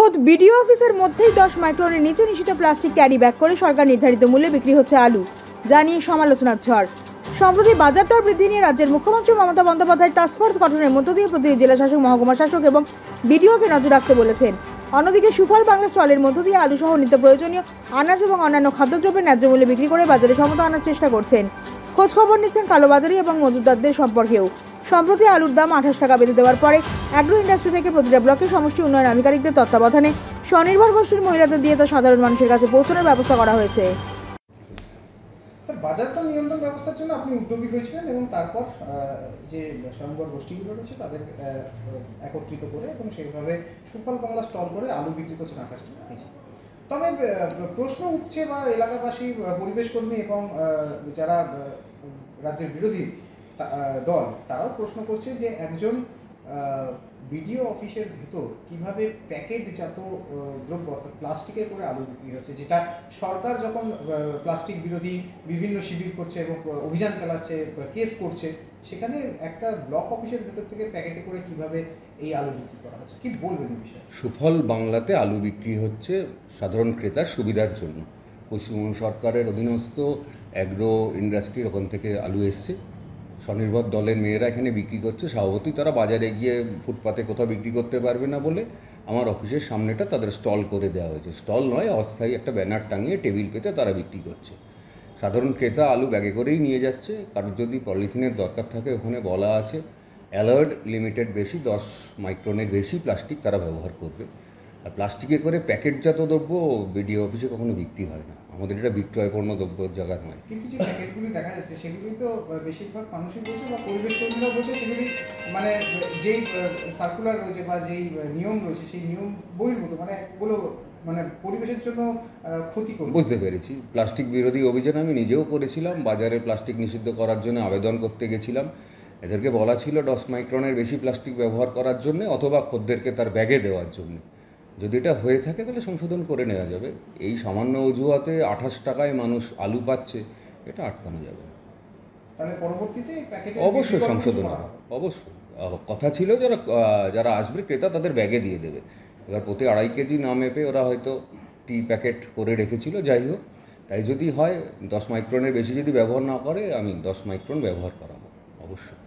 খোদ বিডিও অফিসের মধ্যেই 10 মাইক্রনের নিচে নিষিদ্ধ প্লাস্টিক ক্যারি ব্যাগ করে সরকার নির্ধারিত মূল্যে বিক্রি হচ্ছে আলু, যা নিয়ে সমালোচনার ঝড়। সম্প্রতি বাজার দর বৃদ্ধি নিয়ে রাজ্যের মুখ্যমন্ত্রী মমতা বন্দ্যোপাধ্যায় টাস্কফোর্স গঠনের মধ্য দিয়ে প্রতিটি জেলা শাসক, মহকুমা শাসক এবং বিডিওকে নজর রাখতে বলেছেন। অন্যদিকে সুফল বাংলা স্টলের মধ্য দিয়ে আলু সহ নিত্য প্রয়োজনীয় আনাজ এবং অন্যান্য খাদ্যদ্রব্যের ন্যায্য মূল্যে বিক্রি করে বাজারে সমতা আনার চেষ্টা করছেন। খোঁজ খবর নিচ্ছেন কালোবাজারি এবং মজুতদারদের সম্পর্কেও। সম্প্রতি আলুর দাম 28 টাকা বেঁধে দেওয়ার পরে অ্যাগ্রো ইন্ডাস্ট্রি থেকে প্রতিটা ব্লকে সমষ্টি উন্নয়ন আধিকারিকদের তত্ত্বাবধানে স্বনির্ভর গোষ্ঠীর মহিলাদের দিয়ে তা সাধারণ মানুষের কাছে পৌঁছানোর ব্যবস্থা করা হয়েছে। স্যার, বাজার দর নিয়ন্ত্রণ ব্যবস্থার জন্য আপনি উদ্যোগী হয়েছিলেন এবং তারপর যে স্বয়ংবর গোষ্ঠীগুলো রয়েছে তাদের একত্রিত করে এবং সেইভাবে সুফল বাংলা স্টল করে আলু বিক্রি করছেন 28 টাকা কেজি। তবে প্রশ্ন উঠছে বা এলাকাবাসী, পরিবেশ কর্মী এবং যারা রাজ্যের বিরোধী দল তারাও প্রশ্ন করছে যে একজন বিডিও অফিসের ভেতর কিভাবে প্যাকেটজাত দ্রব্য অর্থাৎ প্লাস্টিকে করে আলু বিক্রি হচ্ছে, যেটা সরকার যখন প্লাস্টিক বিরোধী বিভিন্ন শিবির করছে এবং অভিযান চালাচ্ছে, কেস করছে, সেখানে একটা ব্লক অফিসের ভেতর থেকে প্যাকেটে করে কিভাবে এই আলু বিক্রি করা হচ্ছে, কি বলবেন এই বিষয়ে? সুফল বাংলাতে আলু বিক্রি হচ্ছে সাধারণ ক্রেতার সুবিধার জন্য। পশ্চিমবঙ্গ সরকারের অধীনস্থ অ্যাগ্রো ইন্ডাস্ট্রির ওখান থেকে আলু এসছে, স্বনির্ভর দলের মেয়েরা এখানে বিক্রি করছে। স্বভাবতই তারা বাজারে গিয়ে ফুটপাতে কোথাও বিক্রি করতে পারবে না বলে আমার অফিসের সামনেটা তাদের স্টল করে দেওয়া হয়েছে। স্টল নয়, অস্থায়ী একটা ব্যানার টাঙিয়ে টেবিল পেতে তারা বিক্রি করছে। সাধারণ ক্রেতা আলু ব্যাগে করেই নিয়ে যাচ্ছে। কারোর যদি পলিথিনের দরকার থাকে ওখানে বলা আছে অ্যালার্ড লিমিটেড বেশি 10 মাইক্রনের বেশি প্লাস্টিক তারা ব্যবহার করবে। আর প্লাস্টিকে করে প্যাকেটজাত দ্রব্য বিডিও অফিসে কখনো বিক্রি হয় না। আমাদের এটা বিক্রয়পণ্য দ্রব্যের জায়গা নয়। কিন্তু যে প্যাকেটগুলি দেখা যাচ্ছে সেগুলি তো বেশিরভাগ মানুষই বলছে বা পরিবেশ কর্মীরাও বলছে সেগুলি মানে যেই সার্কুলার রয়েছে বা যেই নিয়ম রয়েছে সেই নিয়ম বহির্ভূত, মানে এগুলো মানে পরিবেশের জন্য ক্ষতিকর। বুঝতে পেরেছি। প্লাস্টিক বিরোধী অভিযান আমি নিজেও করেছিলাম। বাজারে প্লাস্টিক নিষিদ্ধ করার জন্য আবেদন করতে গেছিলাম। এদেরকে বলা ছিল 10 মাইক্রনের বেশি প্লাস্টিক ব্যবহার করার জন্য অথবা খদ্দেরকে তার ব্যাগে দেওয়ার জন্য। যদি এটা হয়ে থাকে তাহলে সংশোধন করে নেওয়া যাবে। এই সামান্য অজুহাতে 28 টাকায় মানুষ আলু পাচ্ছে, এটা আটকানো যাবে। তাহলে পরবর্তীতে অবশ্যই সংশোধন হবে, অবশ্যই। কথা ছিল যারা আসবে ক্রেতা তাদের ব্যাগে দিয়ে দেবে। এবার প্রতি 2.5 কেজি না মেপে ওরা হয়তো টি প্যাকেট করে রেখেছিল। যাই হোক, তাই যদি হয় 10 মাইক্রনের বেশি যদি ব্যবহার না করে আমি 10 মাইক্রন ব্যবহার করাবো অবশ্যই।